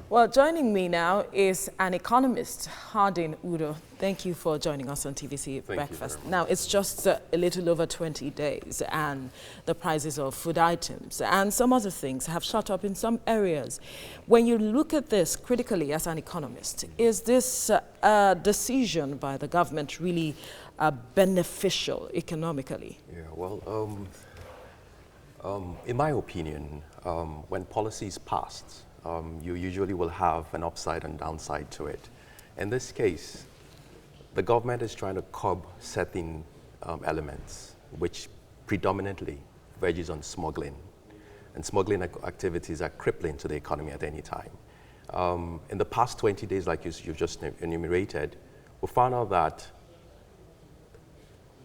Well, joining me now is an economist, Hardin Udo. Thank you for joining us on TVC Breakfast. Now, it's just a little over 20 days, and the prices of food items and some other things have shot up in some areas. When you look at this critically as an economist, is this decision by the government really beneficial economically? Yeah, well, in my opinion, when policy is passed, you usually will have an upside and downside to it. In this case, the government is trying to curb certain elements, which predominantly verges on smuggling. And smuggling activities are crippling to the economy at any time. In the past 20 days, like you just enumerated, we found out that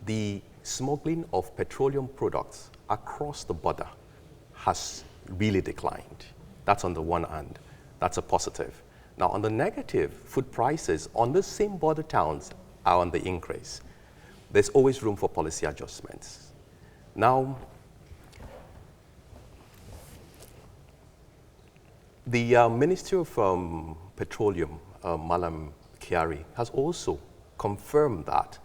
the smuggling of petroleum products across the border has really declined. That's on the one hand. That's a positive. Now, on the negative, food prices on the same border towns are on the increase. There's always room for policy adjustments. Now, the Ministry of Petroleum, Malam Kyari, has also confirmed that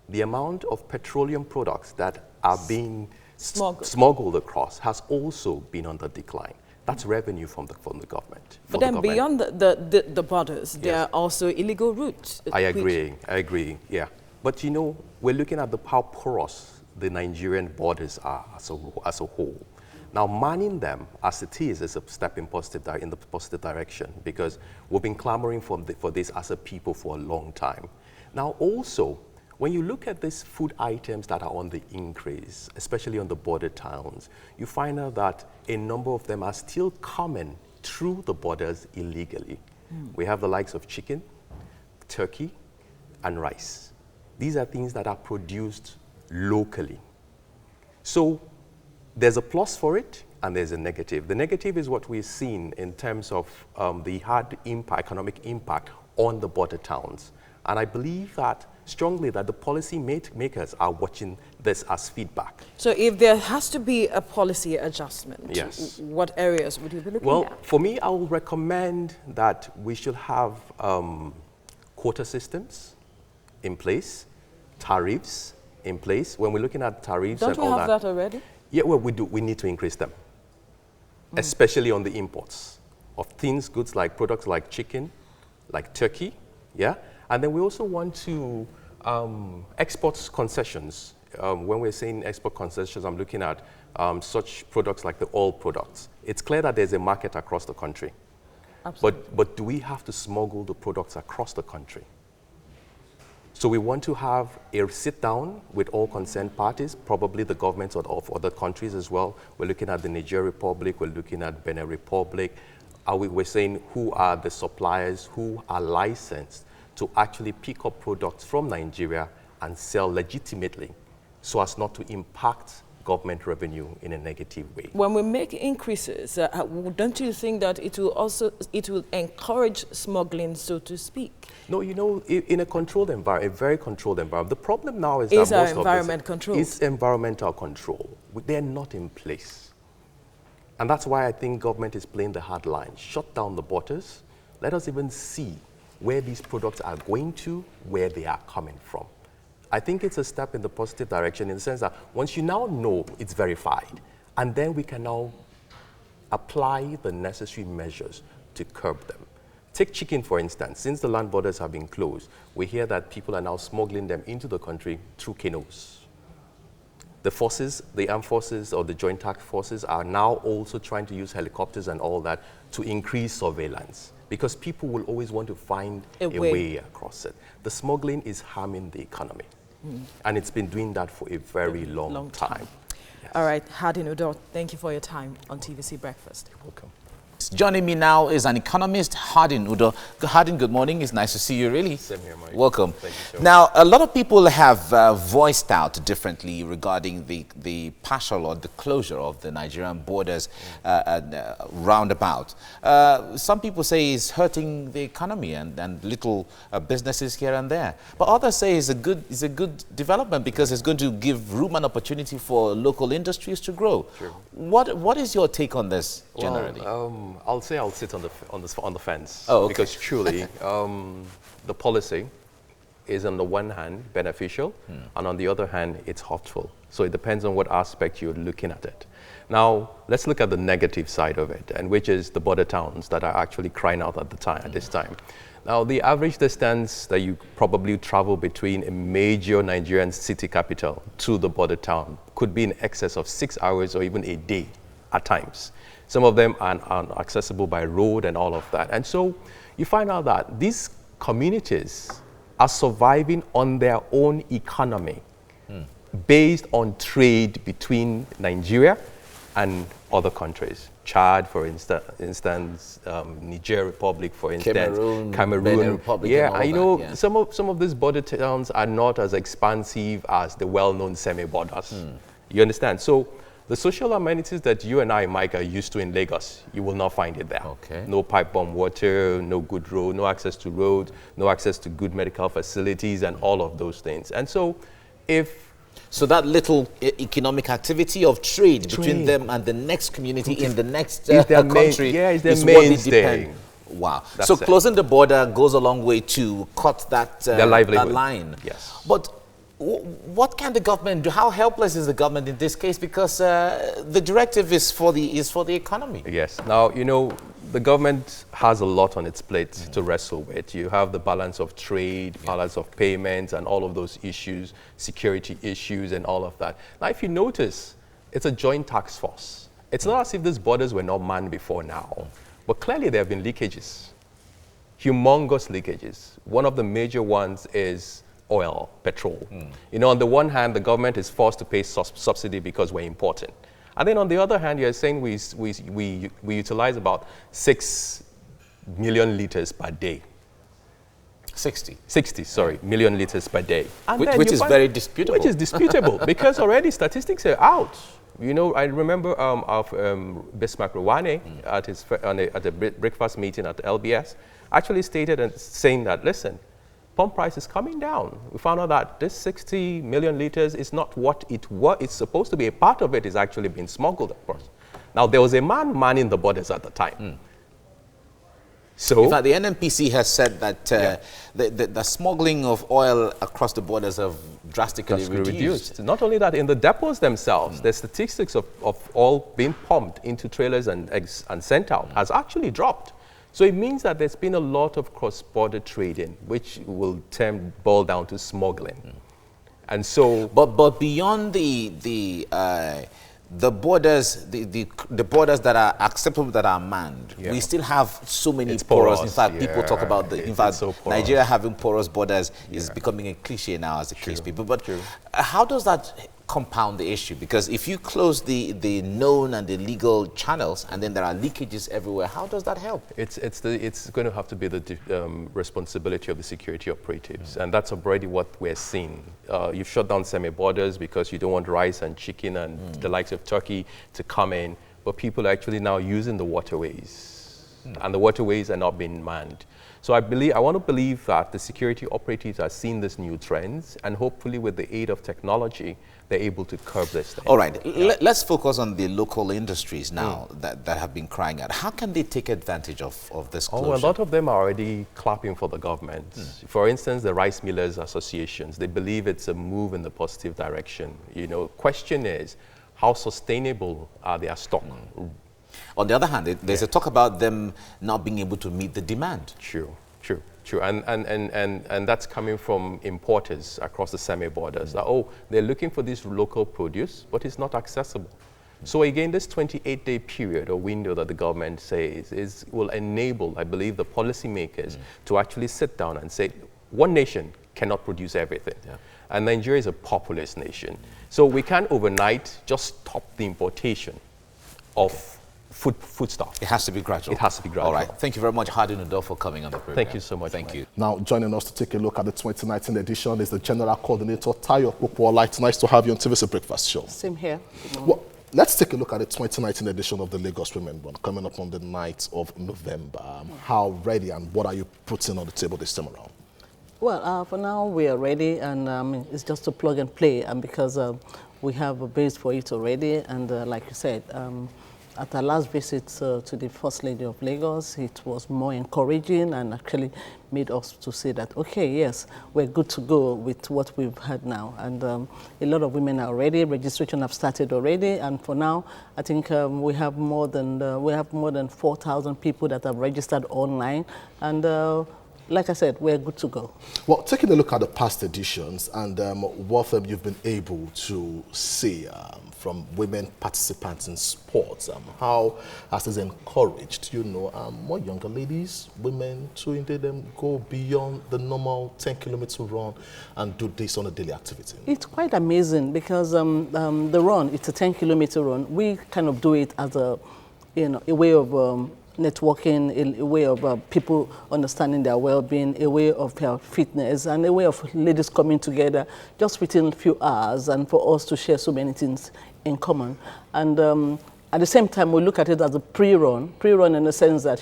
the amount of petroleum products that are being smuggled across has also been on the decline. That's revenue from the government. But then beyond the borders, there are also illegal routes. I agree, yeah. But you know, we're looking at how porous the Nigerian borders are as a whole. Now, manning them as it is a step in the positive direction, because we've been clamoring for this as a people for a long time. Now, also, when you look at these food items that are on the increase, especially on the border towns, you find out that a number of them are still coming through the borders illegally. We have the likes of chicken, turkey, and rice. These are things that are produced locally. So there's a plus for it, and there's a negative. The negative is what we've seen in terms of the hard economic impact on the border towns. And I believe that strongly that the policy makers are watching this as feedback. So if there has to be a policy adjustment, yes, what areas would you be looking at? Well, for me, I will recommend that we should have quota systems in place, tariffs in place. When we're looking at tariffs and all that. Don't we have that already? Yeah, well, we do. We need to increase them, especially on the imports of things, goods like products like chicken, like turkey, yeah? And then we also want to export concessions. When we're saying export concessions, I'm looking at such products like the oil products. It's clear that there's a market across the country. Absolutely. But do we have to smuggle the products across the country? So we want to have a sit-down with all concerned parties, probably the governments of other countries as well. We're looking at the Niger Republic, we're looking at Benin Republic. We're saying who are the suppliers who are licensed to actually pick up products from Nigeria and sell legitimately so as not to impact government revenue in a negative way. When we make increases, don't you think that it will encourage smuggling, so to speak? No, you know, in a controlled environment, a very controlled environment, the problem now is that most our environment control? It's environmental control. They're not in place. And that's why I think government is playing the hard line. Shut down the borders. Let us even see where these products are going to, where they are coming from. I think it's a step in the positive direction in the sense that once you now know it's verified, and then we can now apply the necessary measures to curb them. Take chicken, for instance. Since the land borders have been closed, we hear that people are now smuggling them into the country through canoes. The forces, the armed forces or the joint task forces are now also trying to use helicopters and all that to increase surveillance, because people will always want to find a way across it. The smuggling is harming the economy, and it's been doing that for a very long time. Yes. All right, Hardin Udo, thank you for your time on TVC Breakfast. You're welcome. Joining me now is an economist, Hardin Udo. Hardin, good morning. It's nice to see you, really. Same here, Mike. Welcome. Thank you, now, a lot of people have voiced out differently regarding the partial or the closure of the Nigerian borders roundabout. Some people say it's hurting the economy and little businesses here and there. But others say it's a good development because it's going to give room and opportunity for local industries to grow. Sure. What is your take on this generally? Well, I'll say I'll sit on the fence. Oh, okay. Because truly, the policy is on the one hand beneficial, and on the other hand, it's hurtful. So it depends on what aspect you're looking at it. Now, let's look at the negative side of it, and which is the border towns that are actually crying out at this time. Now, the average distance that you probably travel between a major Nigerian city capital to the border town could be in excess of 6 hours or even a day at times. Some of them are accessible by road and all of that. And so you find out that these communities are surviving on their own economy based on trade between Nigeria and other countries. Chad, for instance, Niger Republic, for instance, Cameroon, Benin Republic, yeah, and all you know, that, yeah. some of these border towns are not as expansive as the well-known semi-borders. You understand? So the social amenities that you and I, Mike, are used to in Lagos, you will not find it there. Okay. No pipe-bomb water, no good road, no access to roads, no access to good medical facilities, and all of those things. And so, so that little economic activity of trade between them and the next community in the next country is what they depend. Wow. That's so closing the border goes a long way to cut that, that line. Yes. But what can the government do? How helpless is the government in this case? Because the directive is for the economy. Yes. Now, you know, the government has a lot on its plate to wrestle with. You have the balance of trade, balance of payments, and all of those issues, security issues, and all of that. Now, if you notice, it's a joint task force. It's not as if these borders were not manned before now, but clearly there have been leakages, humongous leakages. One of the major ones is oil, petrol. You know, on the one hand, the government is forced to pay subsidy because we're importing. And then on the other hand, you're saying we utilize about 6 million liters per day. 60, sorry, million liters per day. Which is very disputable. Which is disputable because already statistics are out. You know, I remember Bismarck Rawane at a breakfast meeting at the LBS actually stated and saying that, listen, pump price is coming down. We found out that this 60 million liters is not what it's supposed to be. A part of it is actually being smuggled across. Now, there was a man manning the borders at the time. So, in fact, the NNPC has said that the smuggling of oil across the borders have drastically reduced. Not only that, in the depots themselves, the statistics of oil being pumped into trailers and sent out has actually dropped. So it means that there's been a lot of cross-border trading, which will boil down to smuggling. And so, but beyond the borders, the borders that are acceptable, that are manned, we still have so many porous. In fact, people talk about Nigeria having porous borders is becoming a cliche now, as the case be. But how does that compound the issue? Because if you close the known and the legal channels, and then there are leakages everywhere, how does that help? It's going to have to be the responsibility of the security operatives, and that's already what we're seeing. You've shut down semi-borders because you don't want rice and chicken and the likes of Turkey to come in, but people are actually now using the waterways, and the waterways are not being manned. So I want to believe that the security operatives are seeing these new trends, and hopefully with the aid of technology, they're able to curb this thing. All right, let's focus on the local industries now that have been crying out. How can they take advantage of this closure? Oh, a lot of them are already clapping for the government. For instance, the Rice Millers Associations, they believe it's a move in the positive direction. You know, question is, how sustainable are their stock? On the other hand, there's a talk about them not being able to meet the demand. True. And that's coming from importers across the semi-borders. That, they're looking for this local produce, but it's not accessible. So again, this 28-day period or window that the government says will enable, I believe, the policymakers to actually sit down and say, one nation cannot produce everything. And Nigeria is a populous nation. So we can't overnight just stop the importation of food stuff. It has to be gradual. It has to be gradual. All right. Thank you very much, Hardin Udo, for coming on the program. Thank you so much. Thank you. Now, joining us to take a look at the 2019 edition is the General Coordinator, Tayo Popola. It's nice to have you on TVC Breakfast Show. Same here. Well, let's take a look at the 2019 edition of the Lagos Women Run, coming up on the 9th of November. How ready and what are you putting on the table this time around? Well, for now, we are ready, and it's just a plug and play, and because we have a base for it already, and like you said, at our last visit to the First Lady of Lagos, it was more encouraging and actually made us to say that, okay, yes, we're good to go with what we've had now. And a lot of women are ready. Registration have started already, and for now, I think we have more than 4,000 people that have registered online, and like I said, we're good to go. Well, taking a look at the past editions and what you've been able to see from women participants in sports, how has this encouraged, more younger ladies, women to indeed go beyond the normal 10-kilometer run and do this on a daily activity? It's quite amazing because the run, it's a 10-kilometer run. We kind of do it as a way of networking, a way of people understanding their well-being, a way of health, fitness, and a way of ladies coming together just within a few hours and for us to share so many things in common. And at the same time, we look at it as a pre-run in the sense that,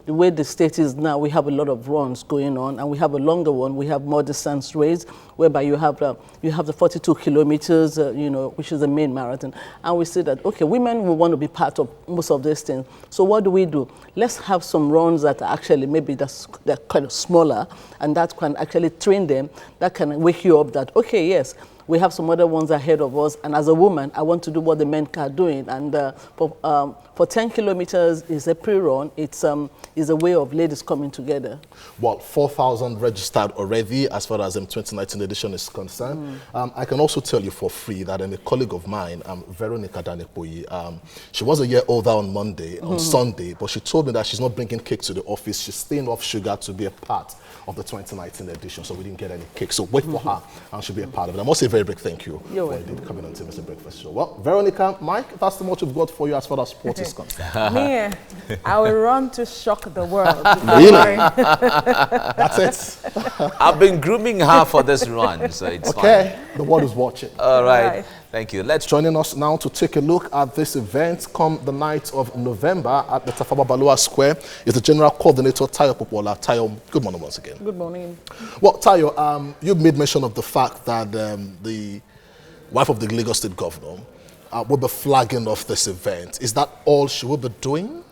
the way the state is now, we have a lot of runs going on, and we have a longer one. We have more distance race, whereby you have the 42 kilometers, which is the main marathon. And we say that, okay, women will want to be part of most of these things. So what do? Let's have some runs that are actually maybe they're kind of smaller, and that can actually train them, that can wake you up that, okay, yes, we have some other ones ahead of us, and as a woman, I want to do what the men are doing. And for 10 kilometers is a pre-run. It's a way of ladies coming together. Well, 4,000 registered already as far as the 2019 edition is concerned. I can also tell you for free that a colleague of mine, Veronica Danepoyi, she was a year older on Monday, on Sunday, but she told me that she's not bringing cake to the office. She's staying off sugar to be a part of the 2019 edition, so we didn't get any cake. So wait for her, and she'll be a part of it. I must say a very big thank you for indeed coming on to Mr. Breakfast Show. Well, Veronica, Mike, that's the much we've got for you as far as sports is concerned. Me, I will run to shock the world. Really? That's it. I've been grooming her for this run, so it's okay. Fine. The world is watching. All right. Thank you. Let's joining us now to take a look at this event come the night of November at the Tafawa Balewa Square is the General Coordinator Tayo Popola. Tayo, good morning once again. Good morning. Well, Tayo, you made mention of the fact that the wife of the Lagos State Governor will be flagging off this event. Is that all she will be doing?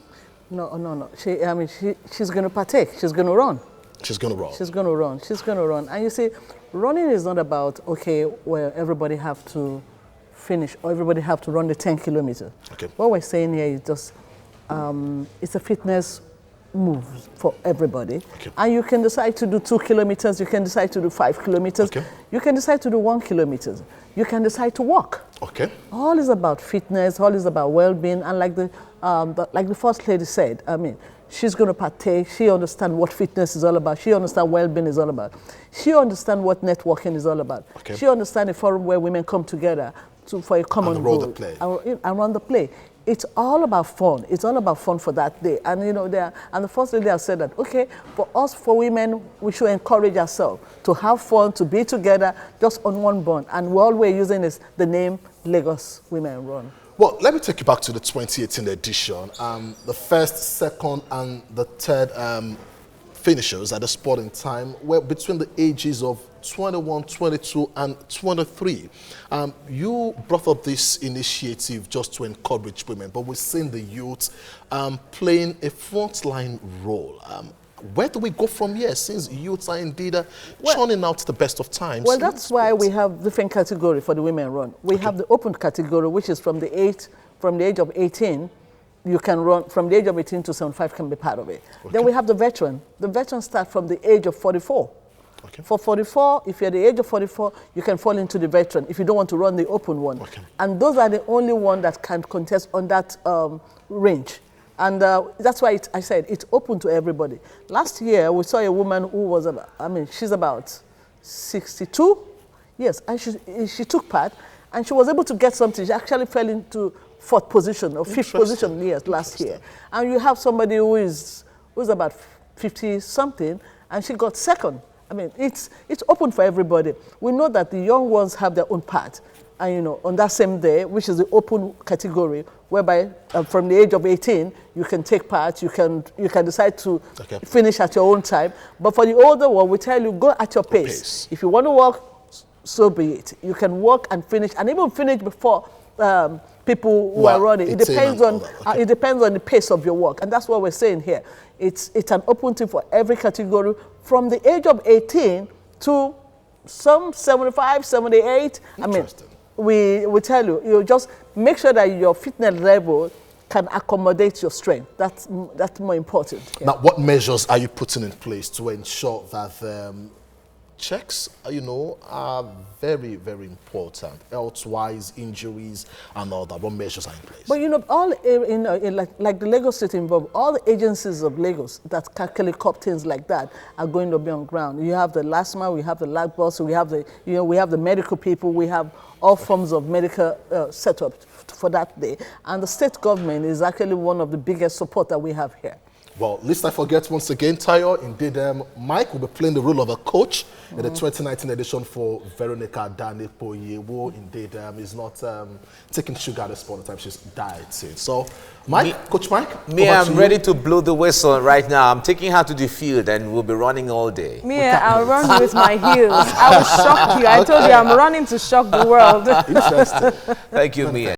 No. She's going to partake. She's going to run. She's going to run. She's going to run. She's going to run. And you see, running is not about, okay, where everybody have to finish or everybody have to run the 10 kilometers. Okay. What we're saying here is just, it's a fitness move for everybody. Okay. And you can decide to do 2 kilometers, you can decide to do 5 kilometers, okay. You can decide to do 1 kilometer, you can decide to walk. Okay. All is about fitness, all is about well-being, and like the First Lady said, she's going to partake. She understands what fitness is all about. She understands well-being is all about. She understands what networking is all about. Okay. She understands a forum where women come together for a common goal. Around the play. It's all about fun. It's all about fun for that day. And and the First Lady has said that, okay, for us, for women, we should encourage ourselves to have fun, to be together, just on one bond. And all we're using is the name Lagos Women Run. Well, let me take you back to the 2018 edition. The first, second, and the third finishers at the sporting time were between the ages of 21, 22, and 23. You brought up this initiative just to encourage women, but we've seen the youth playing a frontline role. Where do we go from here, since youths are indeed churning out the best of times? Well, that's why we have different categories for the women run. We have the open category, which is from the age of 18, you can run, from the age of 18 to 75 can be part of it. Okay. Then we have the veteran. The veteran starts from the age of 44. Okay. For 44, if you're the age of 44, you can fall into the veteran if you don't want to run the open one. Okay. And those are the only ones that can contest on that range. And that's why I said it's open to everybody. Last year, we saw a woman who was, she's about 62. Yes, and she took part, and she was able to get something. She actually fell into 4th position or 5th position last year. And you have somebody who's about 50-something, and she got 2nd. It's open for everybody. We know that the young ones have their own part. And on that same day, which is the open category, whereby from the age of 18, you can take part, you can decide to finish at your own time. But for the older one, we tell you, go at your pace. If you want to walk, so be it. You can walk and finish, and even finish before people who are running. It depends on the pace of your work, and that's what we're saying here. It's an open thing for every category from the age of 18 to some 75, 78. I mean, we tell you, you just make sure that your fitness level can accommodate your strength. That's more important. Yeah. Now, what measures are you putting in place to ensure that checks, are very, very important? Health-wise, injuries, and all that. What measures are in place? But all like the Lagos State involved, all the agencies of Lagos that calculate things like that are going to be on ground. You have the LASMA, we have the lab boss, we have the we have the medical people, we have all forms of medical setup for that day. And the state government is actually one of the biggest support that we have here. Well, lest I forget once again, Tayo, indeed, Mike will be playing the role of a coach in the 2019 edition for Veronica Danipoye, who indeed is not taking sugar at this point in time. She's dieting. So, Mike, Coach Mike? I'm ready to blow the whistle right now. I'm taking her to the field and we'll be running all day. I'll run with my heels. I will shock you. I told you I'm running to shock the world. Interesting. Thank you, Mia.